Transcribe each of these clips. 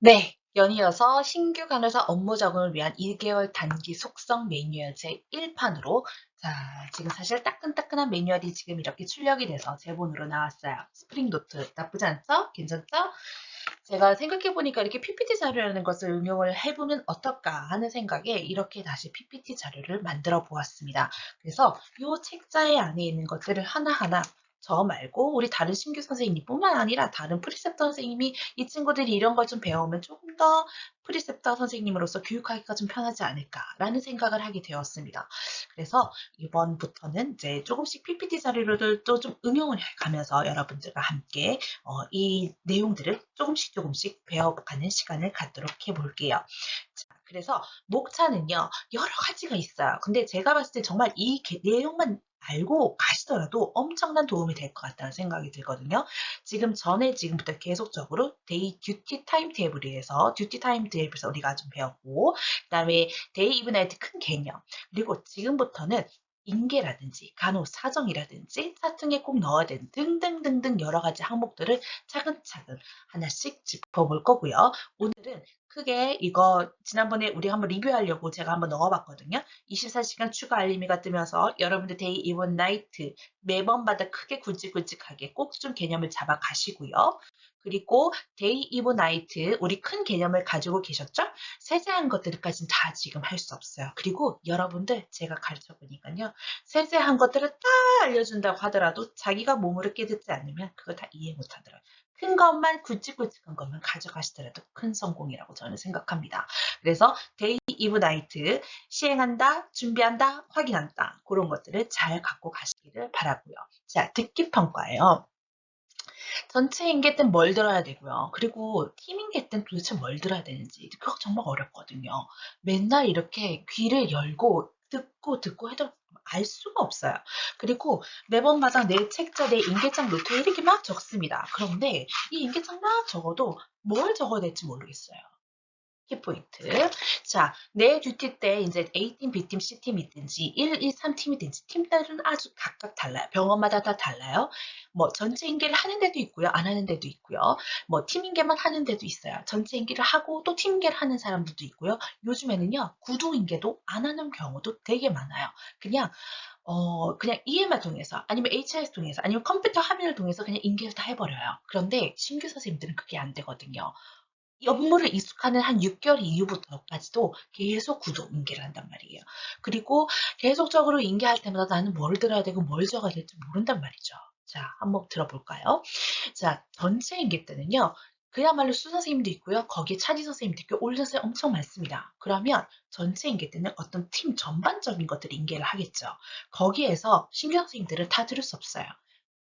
네, 연이어서 신규 간호사 업무 적응을 위한 1개월 단기 속성 매뉴얼 제1판으로 지금 사실 따끈따끈한 매뉴얼이 지금 이렇게 출력이 돼서 제본으로 나왔어요. 스프링 노트 나쁘지 않죠? 괜찮죠? 제가 생각해보니까 이렇게 PPT 자료라는 것을 응용을 해보면 어떨까 하는 생각에 이렇게 다시 PPT 자료를 만들어 보았습니다. 그래서 이 책자의 안에 있는 것들을 하나하나 저 말고 우리 다른 신규 선생님뿐만 아니라 다른 프리셉터 선생님이 이 친구들이 이런 걸 좀 배우면 조금 더 프리셉터 선생님으로서 교육하기가 좀 편하지 않을까라는 생각을 하게 되었습니다. 그래서 이번부터는 이제 조금씩 PPT 자료를 또 좀 응용을 해가면서 여러분들과 함께 이 내용들을 조금씩 배워가는 시간을 갖도록 해볼게요. 자, 그래서 목차는요, 여러 가지가 있어요. 근데 제가 봤을 때 정말 이 내용만 알고 가시더라도 엄청난 도움이 될 것 같다는 생각이 들거든요. 지금부터 계속적으로 데이 듀티 타임 테이블에서 우리가 좀 배웠고, 그 다음에 데이 이브 나이트 큰 개념, 그리고 지금부터는 인계라든지 간호사정이라든지 사퉁에 꼭 넣어야 되는 등등등등 여러 가지 항목들을 차근차근 하나씩 짚어볼 거고요. 오늘은 크게 이거 지난번에 우리 한번 리뷰하려고 제가 한번 넣어봤거든요. 24시간 추가 알림이가 뜨면서 여러분들 데이 이번 나이트 매번마다 크게 굵직굵직하게 꼭 좀 개념을 잡아 가시고요. 그리고 데이 이브 나이트 우리 큰 개념을 가지고 계셨죠? 세세한 것들까지는 다 지금 할 수 없어요. 그리고 여러분들 제가 가르쳐 보니까요. 세세한 것들을 다 알려준다고 하더라도 자기가 몸으로 깨닫지 않으면 그거 다 이해 못 하더라고요. 큰 것만 굵직굵직한 것만 가져가시더라도 큰 성공이라고 저는 생각합니다. 그래서 데이 이브 나이트 시행한다, 준비한다, 확인한다 그런 것들을 잘 갖고 가시기를 바라고요. 자, 듣기 평가예요. 전체 인계 땐 뭘 들어야 되고요. 그리고 팀 인계 땐 도대체 뭘 들어야 되는지 그거 정말 어렵거든요. 맨날 이렇게 귀를 열고 듣고 해도 알 수가 없어요. 그리고 매번마다 내 책자, 내 인계장 노트에 이렇게 막 적습니다. 그런데 이 인계장 막 적어도 뭘 적어야 될지 모르겠어요. 키포인트. 자, 내 듀티 때 이제 A팀, B팀, C팀이든지 1, 2, 3팀이든지 팀들은 아주 각각 달라요. 병원마다 다 달라요. 뭐 전체 인계를 하는 데도 있고요. 안 하는 데도 있고요. 뭐 팀 인계만 하는 데도 있어요. 전체 인계를 하고 또 팀 인계를 하는 사람들도 있고요. 요즘에는요. 구두 인계도 안 하는 경우도 되게 많아요. 그냥 그냥 EMR 통해서 아니면 HIS 통해서 아니면 컴퓨터 화면을 통해서 그냥 인계를 다 해버려요. 그런데 신규 선생님들은 그게 안 되거든요. 이 업무를 익숙하는 한 6개월 이후부터까지도 계속 구독 인계를 한단 말이에요. 그리고 계속적으로 인계할 때마다 나는 뭘 들어야 되고 뭘 적어야 될지 모른단 말이죠. 자, 한번 들어볼까요? 자, 전체 인계 때는요. 그야말로 수 선생님도 있고요. 거기에 차지 선생님도 있고 올 선생님 엄청 많습니다. 그러면 전체 인계 때는 어떤 팀 전반적인 것들을 인계를 하겠죠. 거기에서 신규 선생님들은 다 들을 수 없어요.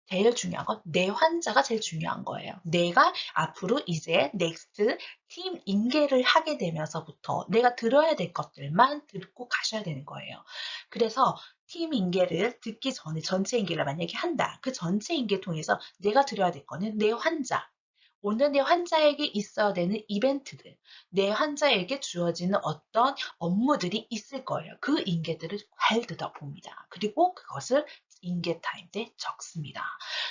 제일 중요한 건 내 환자가 제일 중요한 거예요. 내가 앞으로 이제 넥스트 팀 인계를 하게 되면서부터 내가 들어야 될 것들만 듣고 가셔야 되는 거예요. 그래서 팀 인계를 듣기 전에 전체 인계를 만약에 한다. 그 전체 인계 통해서 내가 들어야 될 거는 내 환자, 오늘 내 환자에게 있어야 되는 이벤트들, 내 환자에게 주어지는 어떤 업무들이 있을 거예요. 그 인계들을 잘 들어봅니다. 그리고 그것을 인계 타임 때 적습니다.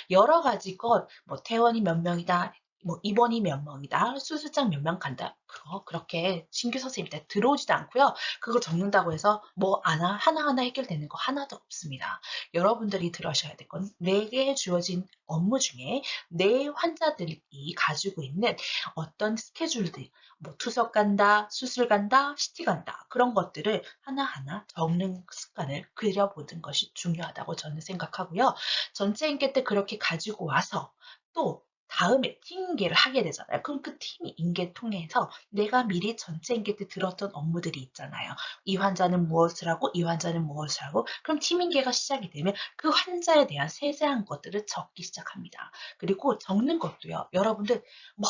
여러 가지 것, 뭐 퇴원이 몇 명이다, 뭐 입원이 몇 명이다, 수술장 몇 명 간다. 그거 그렇게 신규 선생님 때 들어오지도 않고요. 그거 적는다고 해서 뭐 하나하나 해결되는 거 하나도 없습니다. 여러분들이 들으셔야 될 건 내게 주어진 업무 중에 내 환자들이 가지고 있는 어떤 스케줄들, 뭐 투석 간다, 수술 간다, CT 간다 그런 것들을 하나하나 적는 습관을 들여보는 것이 중요하다고 저는 생각하고요. 전체 인계 때 그렇게 가지고 와서 또 다음에 팀 인계를 하게 되잖아요. 그럼 그 팀 인계 통해서 내가 미리 전체 인계 때 들었던 업무들이 있잖아요. 이 환자는 무엇을 하고 이 환자는 무엇을 하고 그럼 팀 인계가 시작이 되면 그 환자에 대한 세세한 것들을 적기 시작합니다. 그리고 적는 것도요. 여러분들 뭐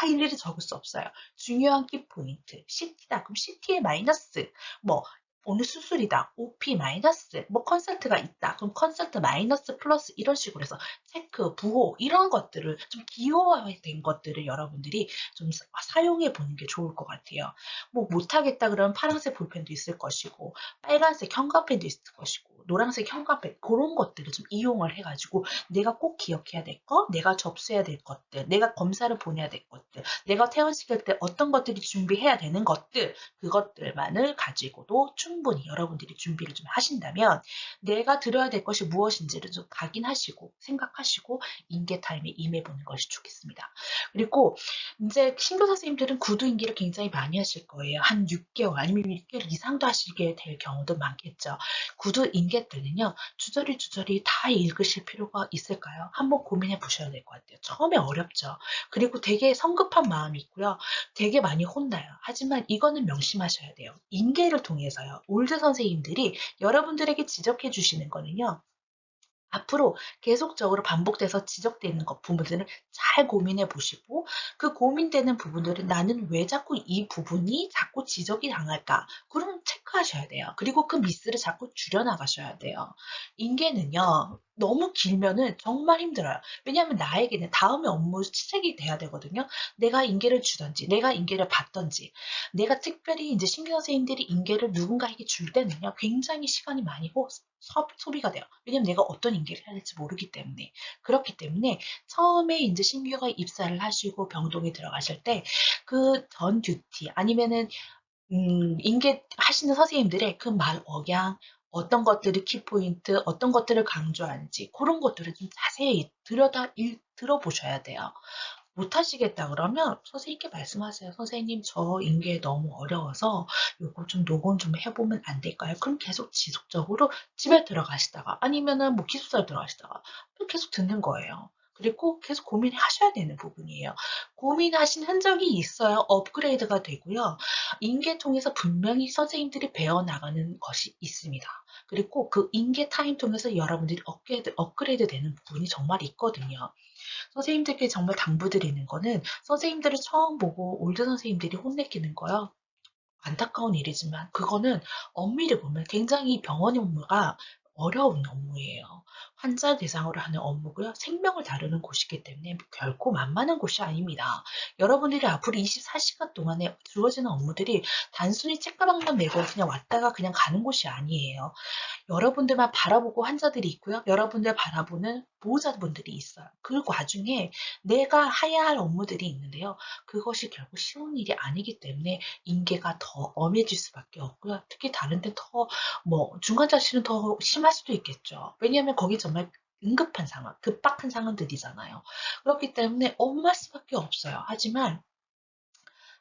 다 일일이 적을 수 없어요. 중요한 키포인트, CT다. 그럼 CT의 마이너스, 뭐 어느 수술이다. OP 마이너스, 뭐 컨설트가 있다. 그럼 컨설트 마이너스 플러스 이런 식으로 해서 체크, 부호 이런 것들을 좀 기호화된 것들을 여러분들이 좀 사용해 보는 게 좋을 것 같아요. 뭐 못하겠다 그러면 파란색 볼펜도 있을 것이고 빨간색 형광펜도 있을 것이고 노란색 형광펜 그런 것들을 좀 이용을 해가지고 내가 꼭 기억해야 될 것, 내가 접수해야 될 것들, 내가 검사를 보내야 될 것들, 내가 퇴원시킬 때 어떤 것들이 준비해야 되는 것들 그것들만을 가지고도 충분히 여러분들이 준비를 좀 하신다면 내가 들어야 될 것이 무엇인지를 좀 각인하시고 생각하시고 인계 타임에 임해보는 것이 좋겠습니다. 그리고 이제 신규 선생님들은 구두 인계를 굉장히 많이 하실 거예요. 한 6개월 아니면 6개월 이상도 하시게 될 경우도 많겠죠. 구두 인계 때는요. 주저리 다 읽으실 필요가 있을까요? 한번 고민해 보셔야 될 것 같아요. 처음에 어렵죠. 그리고 되게 성급한 마음이 있고요. 되게 많이 혼나요. 하지만 이거는 명심하셔야 돼요. 인계를 통해서요. 올드 선생님들이 여러분들에게 지적해 주시는 거는요. 앞으로 계속적으로 반복돼서 지적되는 것 부분들을 잘 고민해 보시고 그 고민되는 부분들은 나는 왜 자꾸 이 부분이 자꾸 지적이 당할까? 그럼 체크하셔야 돼요. 그리고 그 미스를 자꾸 줄여나가셔야 돼요. 인계는요. 너무 길면은 정말 힘들어요. 왜냐하면 나에게는 다음에 업무 시작이 돼야 되거든요. 내가 인계를 주든지, 내가 인계를 받든지, 내가 특별히 이제 신규 선생님들이 인계를 누군가에게 줄 때는요, 굉장히 시간이 많이 소비가 돼요. 왜냐면 내가 어떤 인계를 해야 될지 모르기 때문에. 그렇기 때문에 처음에 이제 신규가 입사를 하시고 병동에 들어가실 때 그 전 듀티 아니면은 인계 하시는 선생님들의 그 말 억양, 어떤 것들이 키포인트, 어떤 것들을 강조하는지 그런 것들을 좀 자세히 들어보셔야 돼요. 못하시겠다 그러면 선생님께 말씀하세요. 선생님, 저 인계 너무 어려워서 요거 좀 녹음 좀 해보면 안 될까요? 그럼 계속 지속적으로 집에 들어가시다가 아니면은 뭐 기숙사에 들어가시다가 계속 듣는 거예요. 그리고 계속 고민하셔야 되는 부분이에요. 고민하신 흔적이 있어야 업그레이드가 되고요. 인계 통해서 분명히 선생님들이 배워나가는 것이 있습니다. 그리고 그 인계 타임 통해서 여러분들이 업그레이드 되는 부분이 정말 있거든요. 선생님들께 정말 당부드리는 거는 선생님들을 처음 보고 올드 선생님들이 혼내키는 거요. 안타까운 일이지만 그거는 엄밀히 보면 굉장히 병원 업무가 어려운 업무예요. 환자 대상으로 하는 업무고요. 생명을 다루는 곳이기 때문에 결코 만만한 곳이 아닙니다. 여러분들이 앞으로 24시간 동안에 주어지는 업무들이 단순히 책가방만 메고 그냥 왔다가 그냥 가는 곳이 아니에요. 여러분들만 바라보고 환자들이 있고요. 여러분들 바라보는 보호자분들이 있어요. 그 와중에 내가 해야 할 업무들이 있는데요. 그것이 결국 쉬운 일이 아니기 때문에 인계가 더 엄해질 수밖에 없고요. 특히 다른 데 더 뭐 중환자실은 더 심할 수도 있겠죠. 왜냐하면 거기 정말 응급한 상황, 급박한 상황들이잖아요. 그렇기 때문에 엄할 수밖에 없어요. 하지만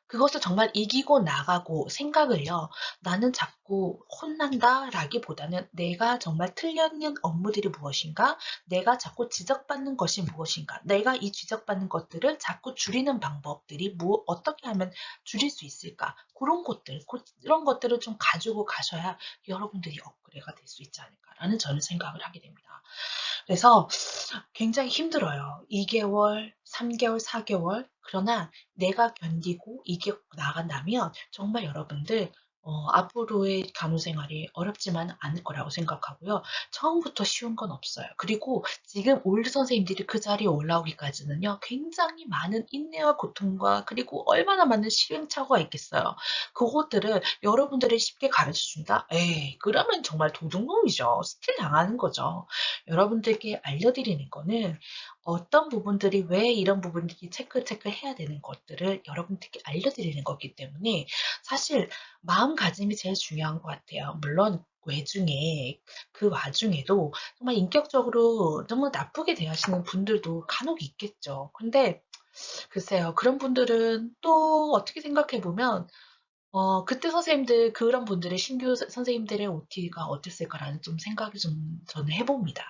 그것을 정말 이기고 나가고 생각을요. 나는 자꾸 혼난다라기보다는 내가 정말 틀렸는 업무들이 무엇인가? 내가 자꾸 지적받는 것이 무엇인가? 내가 이 지적받는 것들을 자꾸 줄이는 방법들이 어떻게 하면 줄일 수 있을까? 그런 것들, 그런 것들을 좀 가지고 가셔야 여러분들이 업그레이드가 될 수 있지 않을까라는 저는 생각을 하게 됩니다. 그래서 굉장히 힘들어요. 2개월, 3개월, 4개월. 그러나 내가 견디고 이겨 나간다면 정말 여러분들 앞으로의 간호생활이 어렵지만 않을 거라고 생각하고요. 처음부터 쉬운 건 없어요. 그리고 지금 올드 선생님들이 그 자리에 올라오기까지는요. 굉장히 많은 인내와 고통과 그리고 얼마나 많은 시행착오가 있겠어요. 그것들을 여러분들이 쉽게 가르쳐준다? 에이, 그러면 정말 도둑놈이죠. 스틸 당하는 거죠. 여러분들께 알려드리는 거는 어떤 부분들이 왜 이런 부분들이 체크 해야 되는 것들을 여러분들께 알려드리는 거기 때문에 사실 마음가짐이 제일 중요한 것 같아요. 물론 외중에 그 와중에도 정말 인격적으로 정말 나쁘게 대하시는 분들도 간혹 있겠죠. 근데 글쎄요. 그런 분들은 또 어떻게 생각해 보면 그때 선생님들 그런 분들의 신규 선생님들의 OT가 어땠을까라는 좀 생각이 좀 저는 해봅니다.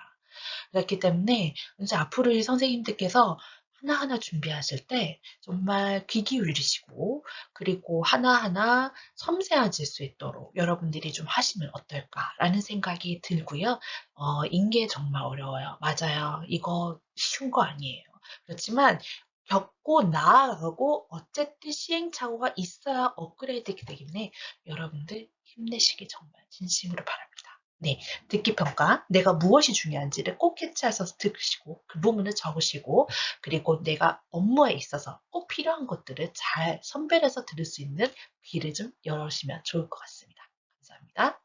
그렇기 때문에 이제 앞으로 이 선생님들께서 하나하나 준비하실 때 정말 귀 기울이시고 그리고 하나하나 섬세해질 수 있도록 여러분들이 좀 하시면 어떨까라는 생각이 들고요. 인계 정말 어려워요. 맞아요. 이거 쉬운 거 아니에요. 그렇지만 겪고 나아가고 어쨌든 시행착오가 있어야 업그레이드가 되기 때문에 여러분들 힘내시길 정말 진심으로 바랍니다. 네, 듣기 평가. 내가 무엇이 중요한지를 꼭 캐치해서 듣으시고 그 부분을 적으시고 그리고 내가 업무에 있어서 꼭 필요한 것들을 잘 선별해서 들을 수 있는 귀를 좀 열으시면 좋을 것 같습니다. 감사합니다.